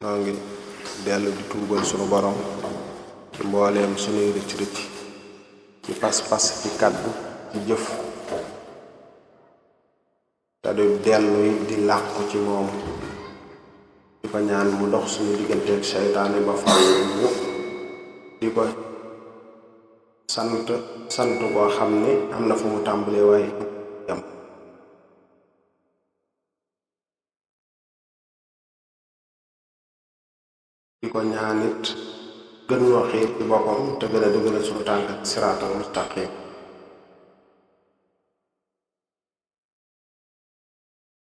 noo ngi dellu di tuubal sunu borom ci mbooleem sunuy rëcc rëcc ci pas-pas ci kàddu ci jëf te du dellu di làqu ci moom di ko ñaan mu dox suñu digganteeg seytaane ba faaw di ko sant koo xam ni am na fu mu tàmbalee waaye yam di ko ñaan it gën noo xiir ci boppam te gën a dëgëral suñu tànk siraatal mustaqim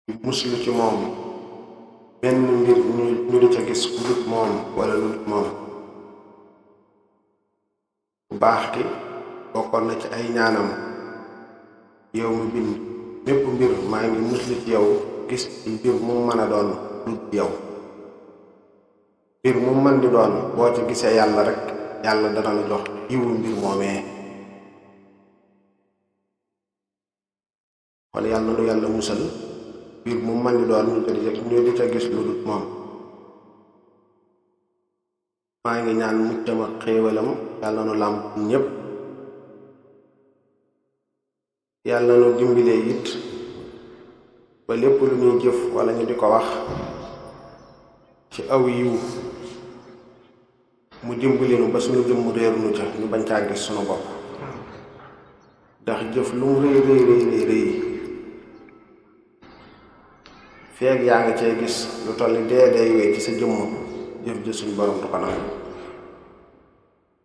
di muslu ci moom benn mbir ñu di ca gis ku dut moom wala lu dut moom bu baax ki bokkoon na ci ay ñaanam yow mu bind mépp mbir maa ngi muslu ci yow gis mbir mu mën a doon lu dut yow mbir mu mën di doon boo ci gisee yàlla rek yàlla dana la jox yiwu mbir moomee kon yàlla lu yàlla musal mbir mu mën di doon ñu di ca gis lu dut moom maa ngi ñaan muccam ak xéewalam yàlla nu làmp ñépp yàlla nu dimbilee it ba lépp lu ñuy jëf wala ñu di ko wax ci aw yiw mu dimbali nu ba suñu jëmm réer nu ca ñu bañ caa gis sunu bopp ndax jëf lu mu rëy rëy feeg yaa ngi cee gis lu toll ni dee wee ci sa jëmm jëf ji suñu borom du ko nangu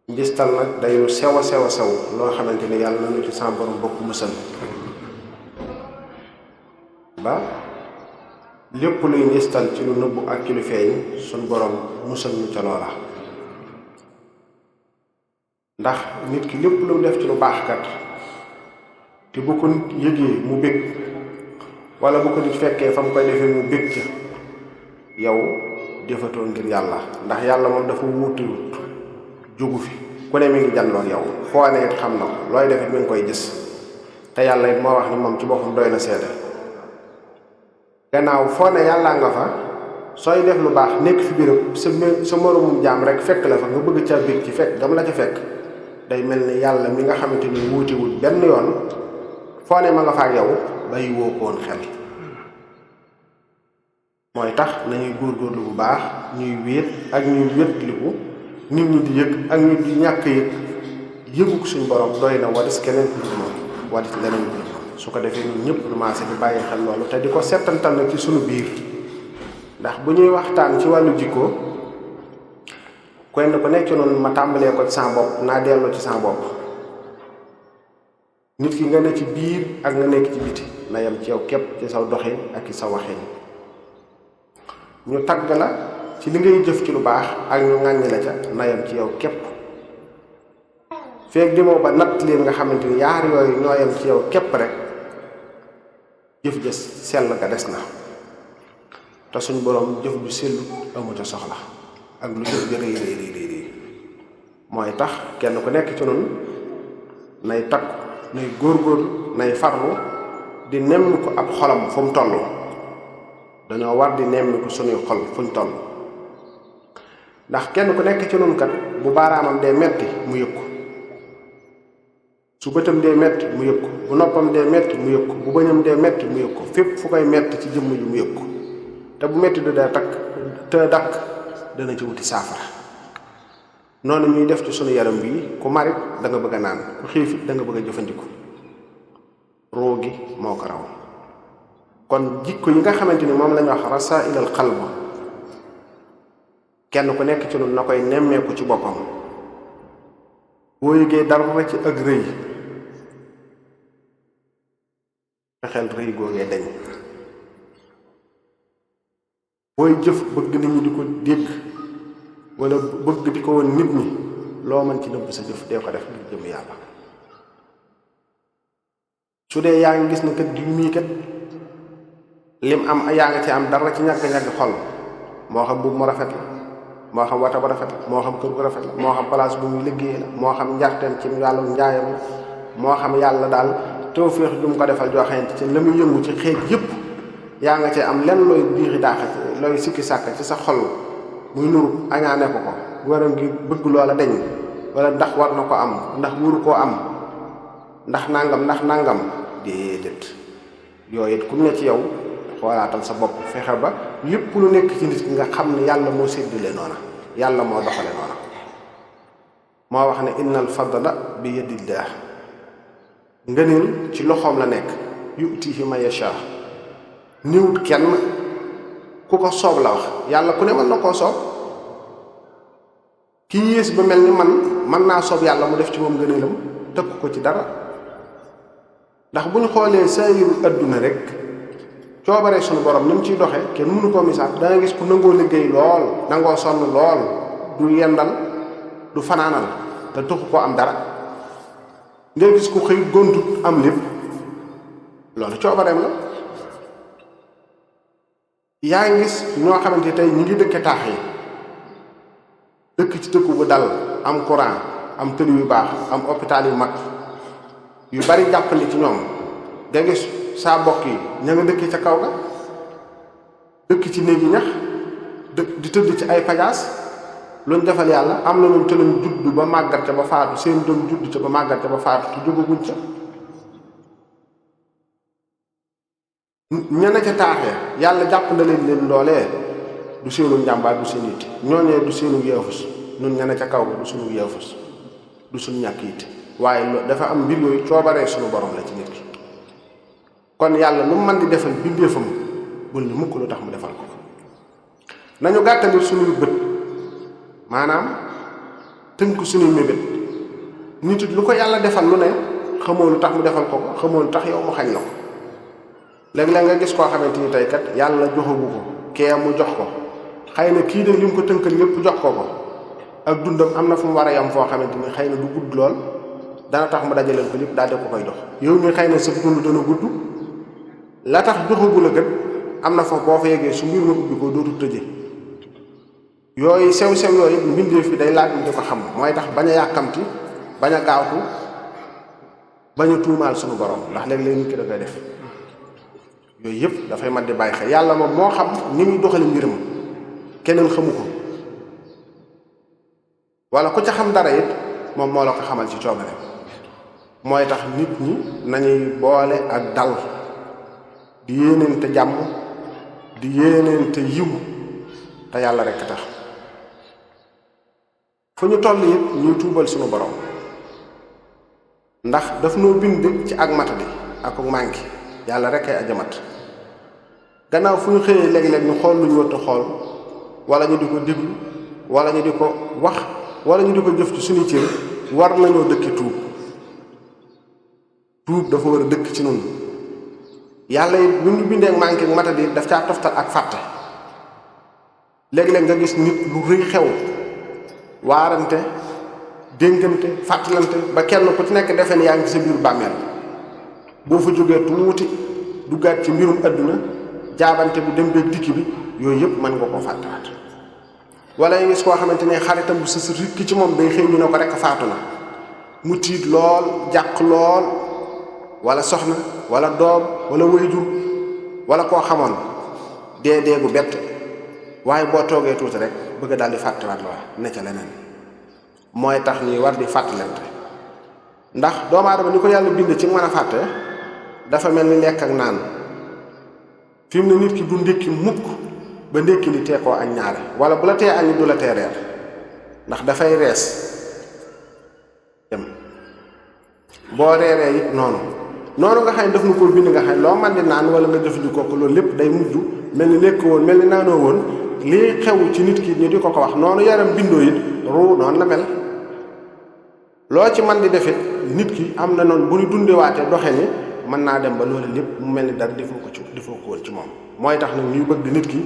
njistal nag day lu sew a sew loo xamante ni yàlla na nu ci sa borom bokk musal ba lépp luy njistal ci lu nëbbu ak ci lu feeñ suñu borom musal ñu ca loola ndax nit ki lépp lu mu def ci lu baax kat te bu ko nit yëgee mu bég wala bu ko nit fekkee fa mu koy defee mu bég ca yow defatoo ngir yàlla ndax yàlla moom dafa wuutiwut jógu fi ku ne mi ngi janloon yow foo ne it xam na ko looy defit mi ngi koy gis te yàlla it moo wax ni moom ci boppam doy na seede gannaaw foo ne yàllaa nga fa sooy def lu baax nekk fi biram sa moromum jaam rek fekk la fa nga bëgg ca bég ci fekk dama la ca fekk day mel ni yàlla mi nga xamante ni wuutiwut benn yoon foo ne ma nga fa ak yow bàyyi woo ko woon xel mooy tax nañuy góorgóorlu bu baax ñuy wéet ak ñuy wétliku nit ñi di yëg ak ñu di ñàkk yëg yëguk suñ borom doy na wadis keneen ku dul moom wadis leneen ku dul moom su ko defee ñun ñëpp lu maase di bàyyi xel loolu te di ko settantal nag ci sunu biir ndax bu ñuy waxtaan ci wàllu jikko kenn ku nekk ci noonu ma tàmbalee ko ci sama bopp naa delloo ci sama bopp nit ki nga ne ci biir ak nga nekk ci biti na yem ci yow képp ci saw doxin ak ci sa waxin ñu tagg la ci li ngay jëf ci lu baax ak ñu ŋàññi la ca na yem ci yow képp feeg demoo ba natt leen nga xamante ni yaar yooyu ñoo yem ci yow képp rek jëf ja sell nga des na te suñ boroom jëf ju sellu amu ca soxla ak lu jëf ja rëy mooy tax kenn ku nekk ci noonu nay takku nay góorgóorlu nay farlu di nemmi ko ab xolam fu mu toll dañoo war di nemmi ko sunuy xol fuñ toll ndax kenn ku nekk ci noonu kat bu baaraamam dee metti mu yëg ko su bëtam dee metti mu yëg ko bu noppam dee metti mu yëg ko bu bëñam dee metti mu yëg ko fépp fu koy metti ci jëmm ji mu yëg ko te bu metti du dee dakk dana ci wuti saafara noonu ñuy def ci sunu yaram bii ku marit da nga bëgg a naan ku xiifit da nga bëgg a jëfandiku roo gi moo ko raw kon jikko yi nga xamante ni moom lañu wax rasailal qalb kenn ku nekk ci noonu na koy nemmeeku ci boppam boo yëgee dara ci ak rëy fexeel rëy googee dañ booy jëf bëgg nit ñi di ko dégg wala bëgg di ko woon nit ñi loo mën ci nëbb sa jëf dee ko def ngir jëm yàlla su dee yaa ngi gis na kat diw mii kat lim am yaa nga ci am dara ci ñàkk-ñàkk xol moo xam buub mu rafet la moo xam wata bu rafet la moo xam kër gu rafet la moo xam place bu muy liggéey la moo xam njarteem ci wàllu njaayam moo xam yàlla daal tawféex ju mu ko defal joo xamante ci la muy yëngu ci xeet yépp yaa nga ci am lenn looy biixi daaxa looy sikki sàkk ci sa xol muy nuru añaane ko waram gi bëgg loola deñ wala ndax war na ko am ndax wuru koo am ndax nangam déedéet yooyu it ku ne ci yow xoolaatal sa bopp fexe ba lépp lu nekk ci nit ki nga xam ne yàlla moo séddale noona yàlla moo doxale noona moo wax ne innal fadla bi yadillah ngëneel ci loxoom la nekk yu'tihi man yasha niwut kenn ku ko soob la wax yàlla ku ne mën na koo soob ki yées ba mel ni man mën naa soob yàlla mu def ci moom ngëneelam tëkk ko ci dara ndax bu ñu xoolee saayiru adduna rek coobare suñu borom ni mu ciy doxe kenn mënu koo misaal da nga gis ku nangoo liggéey lool nangoo sonn lool du yendal du fanaanal te taxu koo am dara nga gis ku xëy gontut am lépp loolu coobareem la yaa ngi gis ñoo xamante tey ñi ngi dëkke taax yi dëkk ci dëkku bu dal am courant am tëli yu baax am hôpital yu mag yu bari jàppandi ci ñoom nga gis saa bokk yi ña nga dëkk ca kaw ga dëkk ci néegi ñax di tëdd ci ay pajaas luñ defal yàlla am na ñoom ca lañ judd ba màggat ca ba faatu seen doom judd ca ba màggat ca ba faatu te jógaguñ ca ña ne ca taaxee yàlla jàpp na leen loolee du seenu njàmbaar du seen yitte ñooñee du seenu yeefus ñun ña ne ca kaw ga du suñu yeefus du suñu ñàkk yitte waaye dafa am mbir yooyu coobaree suñu borom la ci nit ki kon yàlla lu mu mën di defal bindeefam bul ni mukk lu tax mu defal ko nañu gàttali suñuy bët maanaam tënk suñuy mébét nit it lu ko yàlla defal lu ne xamoo lu tax mu defal ko xamoo lu tax yow mu xañ la ko léeg-léeg nga gis koo xamante ni tey kat yàlla joxagu ko kee mu jox ko xëy na kii de li mu ko tënkal lépp jox ko ak dundam am na fu mu war a yam foo xamante ni xëy na du gudd lool dana tax mu dajaleel ko lépp daal di ko koy jox yow mi xëy na sa dund dana gudd la tax joxagu la gën am na foofu boo fa yeggee su mbir ma ubbi ko dootu tëje yooyu sew-sew yooyu mbindeef fi day laaj ñu di ko xam mooy tax bañ a yàkkamti bañ a gaawtu bañ a tuumaal suñu borom ndax léeg-léeg nit ki da koy def yooyu yëpp dafay mat di bàyyi xel yàlla moom moo xam ni muy doxale mbiram keneen xamu ko wala ku ca xam dara it moom moo la ko xamal ci coobare mooy tax nit ñi nañuy boole ak dal di yéeneente jàmm di yéeneente yiw te yàlla rekk tax fu ñu toll it ñuy tuubal suñu borom ndax daf noo bind ci ak matadi ak manki yàlla rekk ay ajamat gannaaw fu ñu xëyee léeg-léeg ñu xool lu ñu wërta xool wala ñu di ko déglu wala ñu di ko wax wala ñu di ko jëf ci suñu cër war nañoo dëkki tuub dafa war a dëkk ci noonu yàlla it bu ñu bindee manqué matadi daf caa toftal ak fàtte léeg-léeg nga gis nit lu rëy xew waarante dénkante fàttalante ba kenn ku ci nekk defe ne yaa ngi sa biir bàmmeel boo fa jógee tuuti duggaat ci mbirum adduna jaabante bi dem beeg dikki bi yooyu yëpp mën nga koo fàttawaat wala nga gis koo xamante ne xaritam bu sës rikki ci moom day xëy ñu ne ko rekk faatu na mu tiit lool jàq lool wala soxna wala doom wala wayjur wala koo xamoon dee gu bett waaye boo toogee tuuti rek bëgg a daal di fàttewaat loola ne ca leneen mooy tax ñuy war di fàttalante ndax doomu aadama ni ko yàlla bind ci mën a fàtte dafa mel ni lekk ak naan fi mu ne nit ki du ndékki mukk ba ndékki li tee koo añ ñaare wala bu la tee añ du la tee reer ndax dafay rees dem boo reeree it noonu nga xam ne daf na koo bind nga xam ne loo man di naan wala nga jëfandikoo ko loolu lépp day mujj mel ni lekk woon mel ni naanoo woon lii xew ci nit ki ñu di ko wax noonu yaram bindoo it ruu noonu la mel loo ci man di defit nit ki am na noonu bu ñu dundewaatee doxe ni mën naa dem ba loolu lépp mu mel ni dara defoo ko woon ci moom mooy tax nag ñuy bëgg nit ki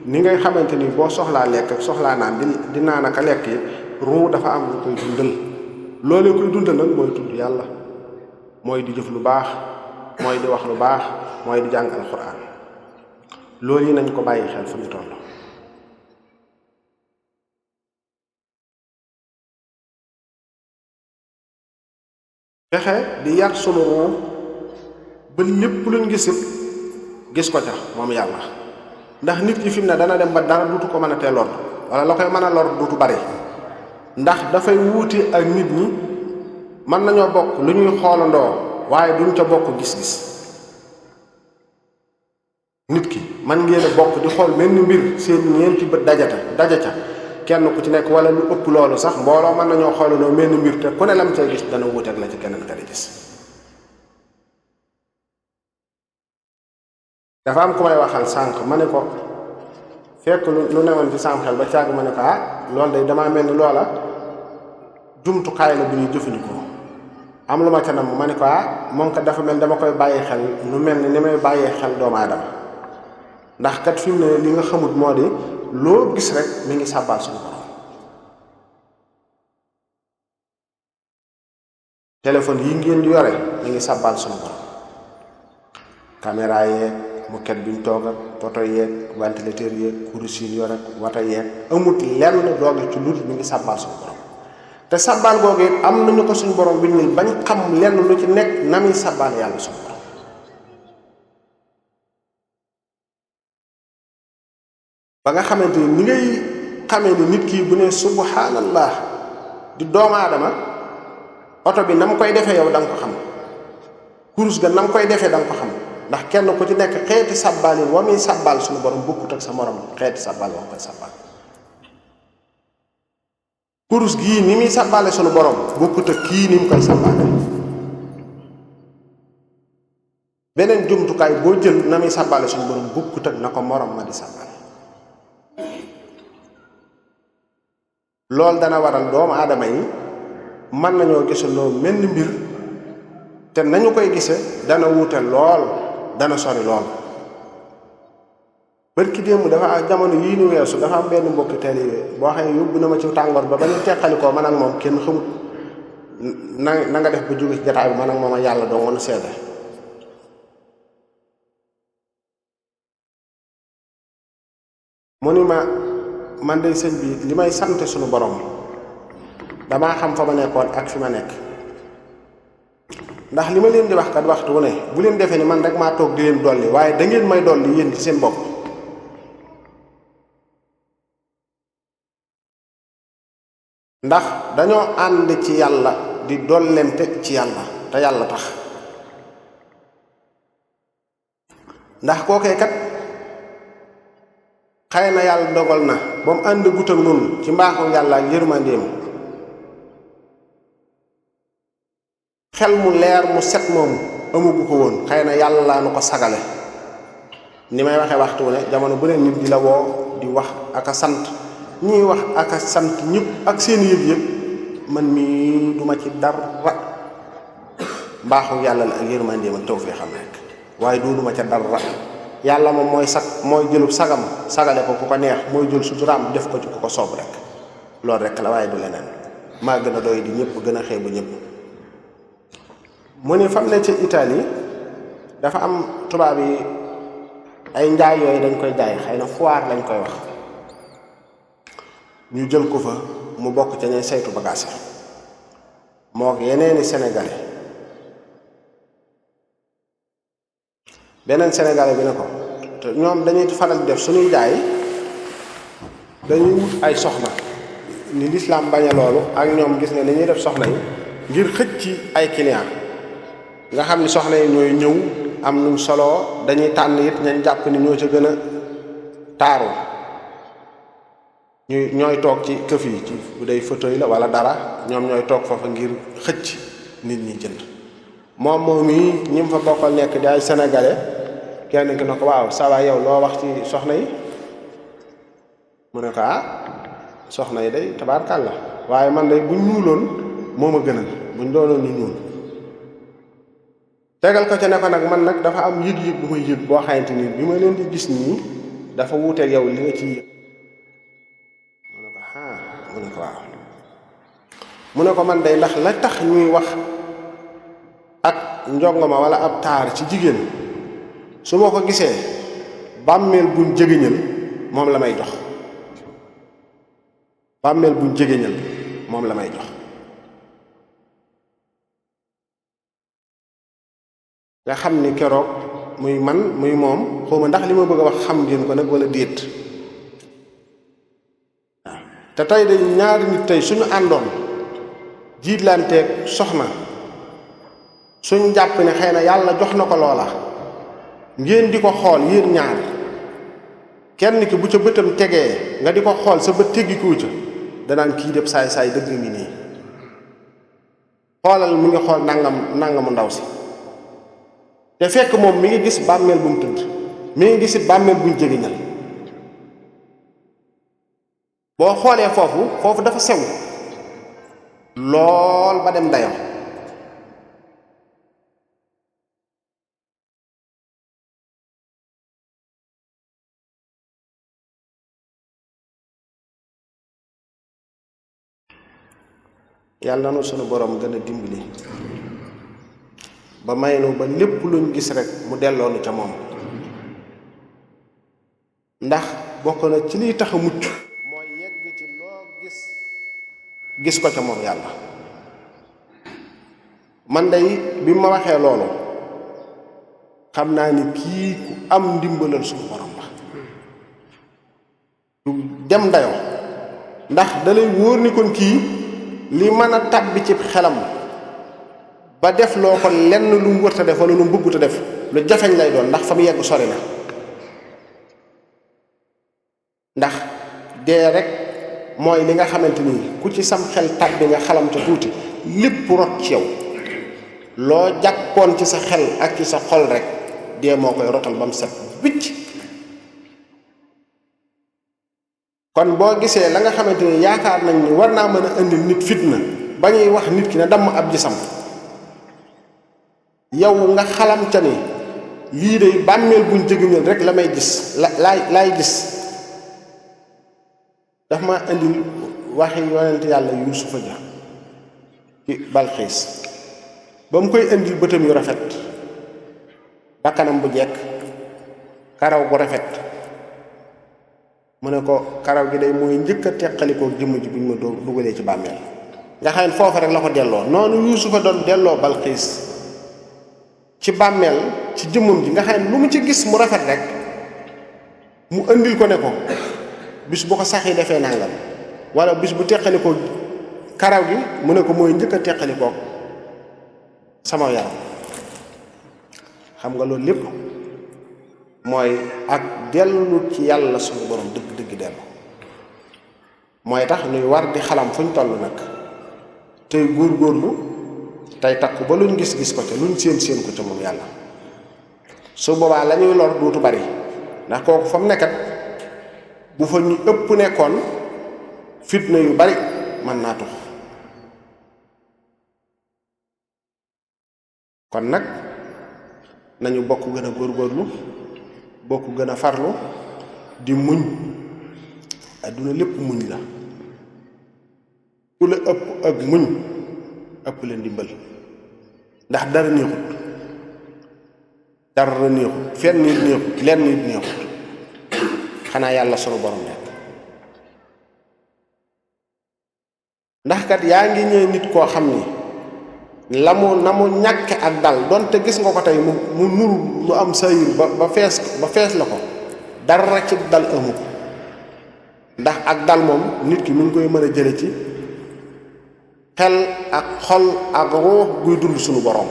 ni ngay xamante ni boo soxlaa lekk ak soxlaa naan di naan ak a lekk yi ruu dafa am lu koy dundal loolu koy dundal nag mooy tudd yàlla mooy di jëf lu baax mooy di wax lu baax mooy di jàng alxuraan loolu yi nañ ko bàyyi xel fu ñu toll fexe di yar sunu ruu ba lépp luñ gis ko ca moom yàlla ndax nit ki fi mu ne dana dem ba dara dutu ko mën a tee lor wala la koy mën a lor duutu bari ndax dafay wuute ak nit ñi mën nañoo bokk lu ñuy xoolandoo waaye duñ ca bokk gis-gis nit ki man ngeen a bokk di xool mel ni mbir seen ñeenti bët daja ca kenn ku ci nekk wala lu ëpp loolu sax mbooloo mën nañoo xoolandoo mel ni mbir te ku ne lam cay gis dana wuute ak la ci keneen ka di gis dafa am ku may waxal sànq ma ne ko fekk lu newoon ci sam xel ba càgg ma ne ko loolu day damaa mel ni loola jumtukaay la bu ñuy jëfandikoo am lu ma ca nam ma ne ko moom kat dafa mel dama koy bàyyi xel nu mel ni may bàyyee xel doomu aadama ndax kat fi mu ne li nga xamut moo di loo gis rek mi ngi sàbbaal suñu borom téléphone yi ngeen di yore mi ngi sàbbaal suñu borom caméra yeeg moquette biñ toog ak poto yeeg ventilateur yeeg kurus yi yore wata yeeg amut lenn dooge ci lu mi ngi sàbbaal suñu borom te sàbbaal googu it am nañu ko suñu borom biñ bañ xam lenn lu ci nekk na muy sàbbaal yàlla suñu borom ba nga xamante ni ngay xamee ni nit kii bu ne subhanallah di doomu aadama oto bi na mu koy defee yow da nga ko xam kurus ga na mu koy defee da nga ko xam ndax kenn ku ci nekk xeeti sàbbaal yi wa muy sàbbaal suñu borom bokkut ak sa morom xeeti sàbbaal wa koy sàbbaal kurus gii ni muy sàbbaale suñu borom bokkut ak kii ni mu koy sàbbaale beneen jumtukaay boo jël na muy sàbbaale suñu borom bokkut ak na ko morom ma di sàbbaale loolu dana waral doomu aadama yi mën nañoo gisandoo mel ni mbir te nañu koy gise dana wuute lool dana sori lool barki démb dafa jamono yii ni weesu dafa am benn mbokki tali boo xam ne yóbbu na ma ci tàngoor ba ñu teqalikoo man ak moom kenn xamut na nga def ba jóge ci jataay bi man ak moom a yàlla doo mën a seede mu ni ma man day sëñ bi li may sant suñu borom damaa xam fa ma nekkoon ak fi ma nekk ndax li ma leen di wax kat waxtu wu ne bu leen defee ni man rek maa toog di leen dolli waaye da ngeen may dolli yéen ci seen bopp ndax dañoo ànd ci yàlla di dollente ci yàlla te yàlla tax ndax kookee kat xëy na yàlla dogal na ba mu ànd gut ak nun ci mbaaxu yàlla ak yërmandeem xel mu leer mu set moom amugu ko woon xëy na yàlla laa nu ko sagale ni may waxee waxtu wu ne jamono bu ne nit di la woo di wax ak a sant ñuy wax ak a sant ñëpp ak seen yëg-yëg man mii duma ci dara mbaaxu yàlla la ak yërmandeem ak tawfeexam rek waaye duma ca dara yàlla moom mooy mooy jëlub sagam sagale ko ku ko neex mooy jël suturaam def ko ci ku ko soob rek loolu rek la waaye du leneen maa gën a doy di ñëpp gën a xeebu ñëpp mu ni fam ne ci Italie dafa am tubaab yi ay njaay yooyu dañ koy jaay xëy na foire lañ koy wax ñu jël ko fa mu bokk ca ñay saytu bagage moo ak yeneeni sénégalais beneen sénégalais bi ne ko te ñoom dañuy faral def suñuy jaay dañuy wut ay soxna ni lislaam bañe loolu ak ñoom gis nga li ñuy def soxna yi ngir xëcc ci ay client nga xam ni soxna yi ñooy ñëw am nuñ soloo dañuy tànn it ñañ jàpp ni ñoo ca gën a taaru ñooy toog ci këf yi ci bu day fauteuil la wala dara ñoom ñooy toog foofa ngir xëcc nit ñi jënd moom yi ñi mu fa bokkal nekk di ay sénégalais kenn ki na ko waaw ça va yow loo wax ci soxna yi mu ne ko soxna yi day tabaarkàlla waaye man day buñ ñuuloon moo ma gënal buñ doonoon ñu ñuul tegal ko ca ne ko nag man nag dafa am yëg-yëg bu may yëg boo xamante ni bi ma leen di gis nii dafa wuuteeg yow li nga ci yëg mu ne ko mu ne ko waaw mu ne ko man day ndax la tax ñuy wax ak njongoma wala ab taar ci jigéen su ma ko gisee bàmmeel buñ jégéñal moom la may jox bàmmeel buñ jégéñal moom la may jox nga xam ni keroog muy man muy moom xawma ndax li ma bëgg a wax xam ngeen ko nag wala déet te tey de ñaari nit tey suñu àndoon jiitlanteeg soxna suñ jàpp ne xëy na yàlla jox na ko loola ngeen di ko xool yéen ñaar kenn ki bu ca bëtam tegee nga di ko xool sa bët teggikuwu ca danaan kii def saay-saay dëgg ngi nii xoolal mi ngi xool nangamu ndaw si te fekk moom mi ngi gis bàmmeel bu mu tëdd mi ngi gis bàmmeel buñ jegeñal boo xoolee foofu dafa sew lool ba dem dayo yàlla na sunu borom gën a dimbali ba may nu ba lépp luñ gis rek mu delloonu ca moom ndax bokk na ci liy tax a mucc mooy yegg ci loo gis ko ca moom yàlla man day bi ma waxee loolu xam naa ni kii ku am ndimbalal suñu borom la du dem dayoo ndax da lay wóor ni kon kii li mën a tàbbi ci xelam ba def loo ko lenn lu mu wërta def wala lu mu bëggut a def lu jafeñ lay doon ndax fa mu yegg sori na ndax dee rek mooy li nga xamante ni ku ci sam xel tàbbi nga xalam ca tuuti lépp rot ci yow loo jàppoon ci sa xel ak ci sa xol rek dee moo koy rotal ba mu set wicc kon boo gisee la nga xamante ni yaakaar nañ ni war naa mën a indil nit fitna ba ñuy wax nit ki ne damm ab gisam yow nga xalam ca ni lii de bàmmeel buñ jëgëñal rek la may gis laay gis daf ma indil waxi yonent yàlla Yuusufa ja ci Balxiis ba mu koy indil bëtam yu rafet bakkanam bu jekk karaw bu rafet mu ne ko karaw gi day mooy njëkk a teqalikoo jëmm ji buñ ma dugalee ci bàmmeel nga xam ne foofu rek la ko delloo noonu Yuusufa doon delloo Balxiis ci bàmmeel ci jëmmam ji nga xam ne lu mu ci gis mu rafet rek mu indil ko ne ko bis bu ko sax yi defee nangam wala bis bu teqalikoo karaw gi mu ne ko mooy njëkk a teqalikoo sama yaram xam nga loolu lépp mooy ak dellu ci yàlla suñu borom dëgg dellu mooy tax nuy war di xalam fuñ toll nag tey góorgóorlu tey takku ba luñ gis ko ca luñ séen ko ca moom yàlla su boobaa la ñuy lor duutu bari ndax kooku fa mu nekkat bu fa ñu ëpp nekkoon fitna yu bari mën naa tux kon nag nañu bokk gën a góorgóorlu bokk gën a farlu di muñ adduna lépp muñ la ku la ëpp ak muñ ëpp leen dimbal ndax dara neexut fenn nit neexut lenn nit neexut xanaa yàlla sunu borom rek ndax kat yaa ngi ñëw nit koo xam ni na mu ñàkke ak dal donte gis nga ko tey mu nuru lu am sayir ba fees la ko dara ci dal amu ko ndax ak dal moom nit ki mu ngi koy mën a jële ci xel ak xol ak ruux guy dund suñu borom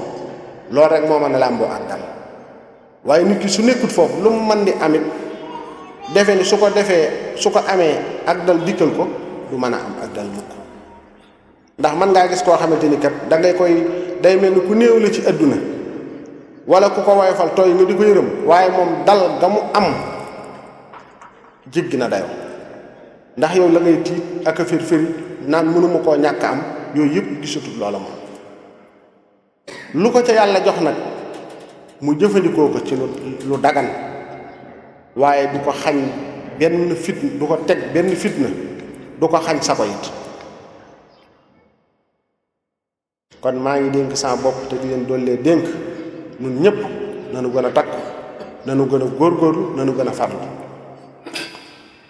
loolu rek moo mën a làmboo ak dal waaye nit ki su nekkut foofu lu mu mën di amit defe ni su ko amee ak dal dikkal ko du mën a am ak dal mukk ndax mën ngaa gis koo xamante ni kat dangay koy day mel ni ku néew la ci adduna wala ku ko woyofal tooy nga di ko yërëm waaye moom dal ga mu am jéggi na dayoo ndax yow la ngay tiit ak a fir naan mënuma koo ñàkk am yooyu yëpp gisatul loola moom lu ko ca yàlla jox nag mu jëfandikoo ko ci lu dagan waaye du ko xañ benn fitna du ko teg benn fitna du ko xañ sa ko it kon maa ngi dénk sama bopp te di leen dollee dénk ñun ñëpp nanu gën a takk nanu gën a góorgóorlu nanu gën a farlu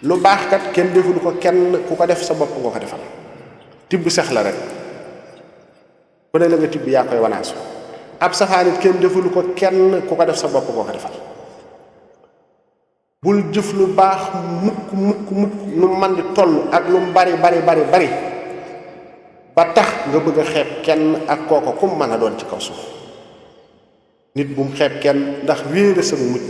lu baax kat kenn deful ko kenn ku ko def sa bopp nga ko defal tibb sex la rek ku ne la nga tibb yaa koy wanaasu ab safaanit kenn deful ko kenn ku ko def sa bopp nga ko defal bul jëf lu baax mukk mukk mukk nu man di toll ak lu mu bari ba tax nga bëgg a xeeb kenn ak kooko kum mën a doon ci kaw suuf. nit bu mu xeeb kenn ndax wéere sa mujj.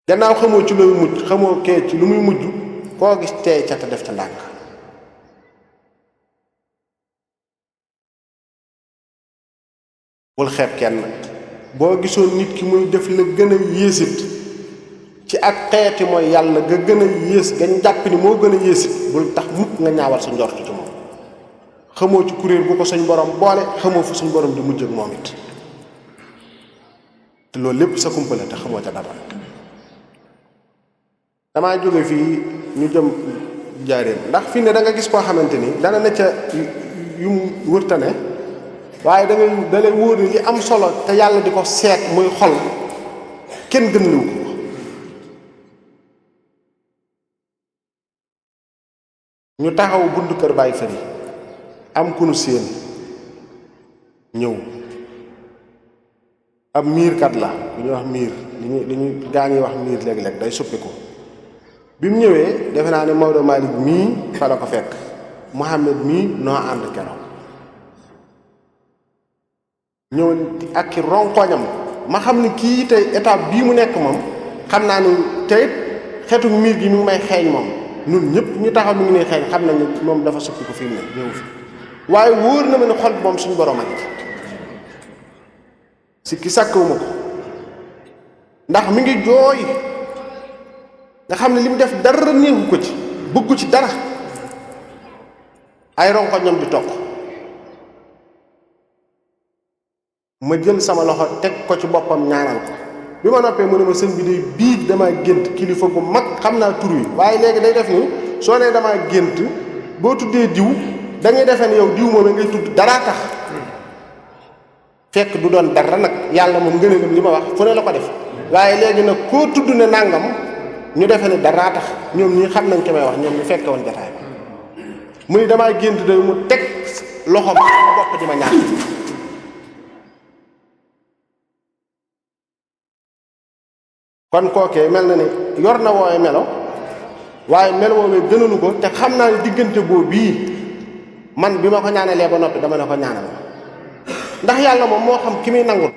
gannaaw xamoo ci looy mujj xamoo kee ci lu muy mujj koo gis teey ca te def ca ndànk. bul xeeb kenn boo gisoon nit ki muy def la gën a yéesit ci ak xeeti mooy yàlla nga gën a yées gañ jàpp ni moo gën a yéesit bul tax mukk nga ñaawal sa njort ci moom. xamoo ci kuréel bu ko suñ borom boole xamoo fu suñ borom di mujj ak moom it te loolu lépp sa kumpale te xamoo ca dara. damaa jóge fii ñu jëm jaareem ndax fii ne da nga gis koo xamante ni dana ne ca yu mu wërtane waaye da lay wóor ni li am solo te yàlla di ko seet muy xol kenn gën liw ko. ñu taxaw buntu kër Baay Fari am ku nu séen ñëw ab miirkat la bu ñuy wax miir li ñu gaa ñuy wax miir léeg-léeg day suppi ko bi mu ñëwee defe naa ne Maodo Malick mii fa la ko fekk Mouhamed mii noo ànd keroog ñëw ak ki ronkoñam ma xam ni kii tey étape bii mu nekk moom xam naa ni tey xetu miir gi mi ngi may xeeñ moom ñun ñëpp ñu taxaw mi ngi ne xeeñ xam nañu moom dafa suppi ko fi mu ne ñëw fi waaye wóor na ma ne xol moom suñu borom ak si ki sàkkawuma ko ndax mi ngi jooy nga xam ne li mu def dara néewu ko ci bëggu ci dara ay ronkoñam di toq ma jël sama loxo teg ko ci boppam ñaanal ko bi ma noppee mu ne ma sëñ bi day biig damaa gént kilifa gu mag xam naa tur wi waaye léegi day def ni soo nee damaa gént boo tuddee diw dañuy defee ne yow diw moom ngay tudd daraa tax fekk du doon dara nag yàlla moom ngëneelam li ma wax fu ne la ko def waaye léegi nag koo tudd ne nàngam ñu defee ne daraa tax ñoom ñii xam nañ ko may wax ñoom ñu fekke woon jataay ba muy damaa gént day mu teg loxo ba bopp di ma ñaan kon kookee mel na ne yor na woowe melo waaye melo woowee gënalu ko te xam naa ne diggante boobu bii man bi ma ko ñaanalee ba noppi dama ne ko ñaanal ma ndax yàlla moom moo xam ki muy nangul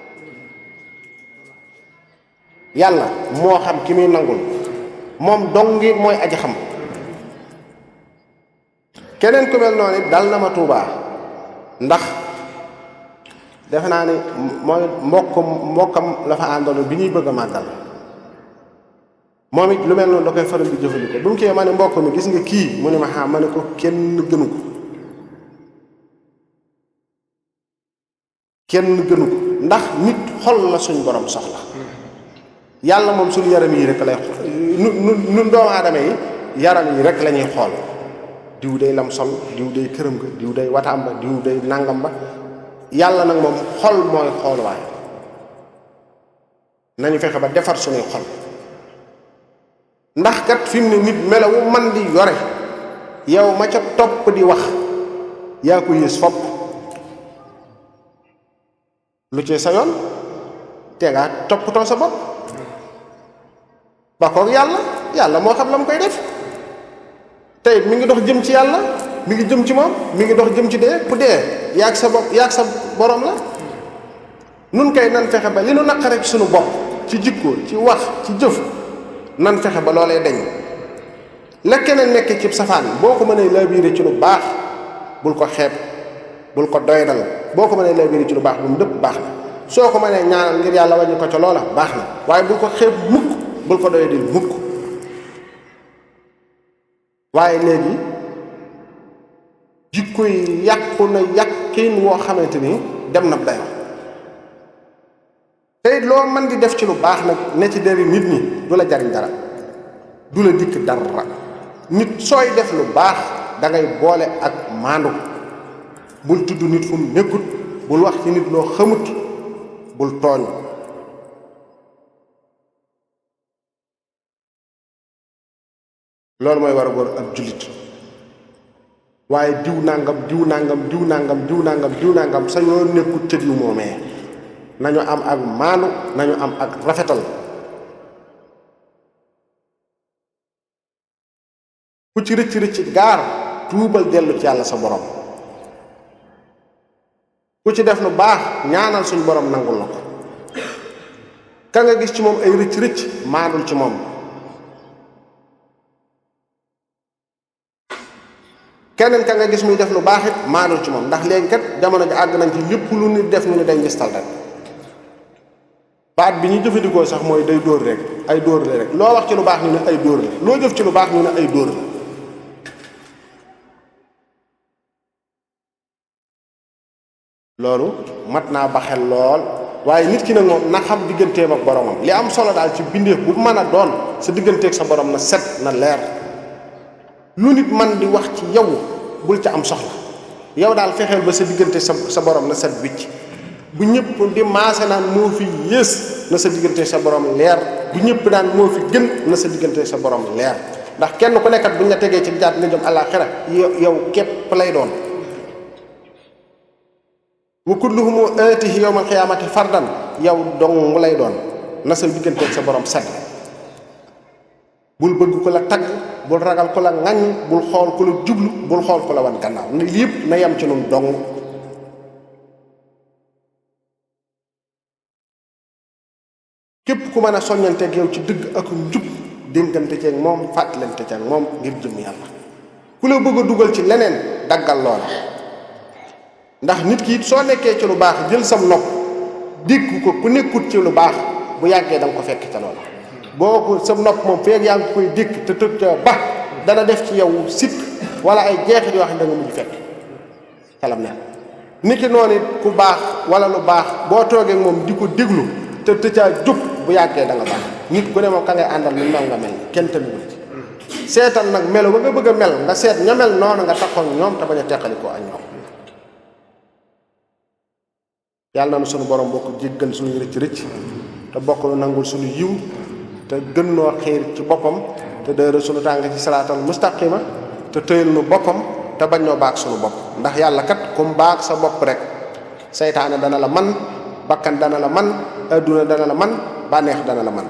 yàlla moo xam ki muy nangul moom dongi mooy aji xam keneen ku mel noonu it dal na ma Tuubaa ndax defe naa ni mooy mbokkam la fa àndaloon bi ñuy bëgg a màggal moom it lu mel noonu da koy faral di jëfandikoo bu mu kii ma ne mbokk mi gis nga kii mu ne ma xam ma ne ko kenn gënu ko ndax nit xol la suñ borom soxla yàlla moom suñu yaram yi rek lay xool nun doomu aadama yi yaram yi rek la ñuy xool diw day lam sol diw day këram ga diw day wataam ba diw day nangam ba yàlla nag moom xol mooy xool waaye nañu fexe ba defar suñuy xol ndax kat fi mu ne nit melawu man di yore yow ma ca topp di wax yaa ko yées fopp lu ci sa yoon te nga toppatoo sa bopp ba koog yàlla moo xam la mu koy def tey mi ngi dox jëm ci yàlla mi ngi jëm ci moom mi ngi dox jëm ci dee ku dee yaag sa bopp yaag sa borom la nun kay nan fexe ba li nu naqare ci sunu bopp ci jikko ci wax ci jëf nan fexe ba loolee dañ la keneen nekk ci safaan boo ko mënee laabiré ci lu baax bul ko xeeb bul ko doydal boo ko mënee laabiré ci lu baax bu mu dëpp baax na soo ko mënee ñaanal ngir yàlla wàññi ko ca loola baax na waaye bul ko xeeb mukk bul ko doydal mukk waaye léegi jikko yi yàqu na yàqin woo xamante ni dem na dayo tey loo mën di def ci lu baax nag ne ci deri nit ñi du la jariñ dara du la dikk dara nit sooy def lu baax da ngay boole ak maandu bul tudd nit fu mu nekkut bul wax ci nit loo xamut bul tooñ loolu mooy war a góor ak jullit waaye diw nangam diw nangam diw nangam diw nangam diw nangam sa yoon nekkut ca diw moomee nañu am ak maanu nañu am ak rafetal ku ci rëcc gaar tuubal dellu ci yàlla sa borom ku ci def lu baax ñaanal suñ borom nangul la ko ka nga gis ci moom ay rëcc maanul ci moom keneen ka nga gis muy def lu baax it maanul ci moom ndax léegi kat jamono ji àgg nañ ci lépp lu nit def ñu ne day ngistal rek baat bi ñu jëfandikoo sax mooy day dóor rek ay dóor la rek loo wax ci lu baax ñu ne ay dóor la loo jëf ci lu baax ñu ne ay dóor la loolu mat naa baxel lool waaye nit ki nag moom na xam digganteem ak boromam li am solo daal ci bindeef bu mën a doon sa digganteeg sa borom na set na leer lu nit man di wax ci yow bul ca am soxla yow daal fexeel ba sa diggante sa borom na set wicc bu ñëpp di maase naan moo fi yées na sa diggante sa borom leer bu ñëpp daan moo fi gën na sa diggante sa borom leer ndax kenn ku nekkat buñ la tegee ci jaat nga jëm àllaaxira yow képp lay doon wa kulluhum aatihi yawmal qiyaamati fardan yow dong lay doon na sa diggante sa borom set bul bëgg ko la tagg bul ragal ko la ŋaññ bul xool ko la jublu bul xool ko la wan gannaaw ne lépp na yem ci nun dong képp ku mën a soññanteeg yow ci dëgg ak njub dénkante ceeg moom fàttalante ceeg moom ngir jëm yàlla ku la bëgg a dugal ci leneen daggal loola ndax nit ki soo nekkee ci lu baax jël sam nopp dégg ko ku nekkut ci lu baax bu yàggee da nga ko fekk ca loola boo ko sam nopp moom feeg yaa ngi koy dégg te tëg ca ba dana def ci yow sikk wala ay jeexit yoo xam ne da nga mujj fekk xelam ne nit ki noonu ku baax wala lu baax boo toogee moom di ko déglu te caa jóg bu yàggee da nga baax nit ku ne moom ka ngay àndal lu mel nga mel kenn tamit ci seetal nag melo ba nga bëgg a mel nga seet ña mel noonu nga taxoon ñoom te bañ a teqalikoo ak ñoom yàlla na sunu borom bokk jéggal suñu rëcc te bokk nu nangul suñu yiw te gën noo xiir ci boppam te dëra suñu tàng ci salaatal mustaqima te tëyal nu boppam te bañ noo baag suñu bopp ndax yàlla kat kum baag sa bopp rek seytaane dana la man bakkan dana la man adduna dana la man bànneex dana la man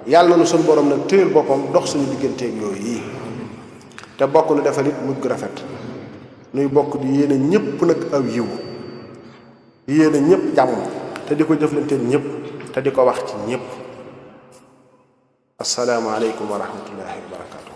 yàlla na sunu borom nag tëyal boppam dox suñu digganteeg yooyu yii te bokk nu defal it mujj gu rafet nuy bokk di yéene ñëpp nag aw yiw yéene ñëpp jàmm te di ko jëflanteel ñëpp te di ko wax ci ñëpp assalaamu aleykum wa rahmatullahi wa barakatuh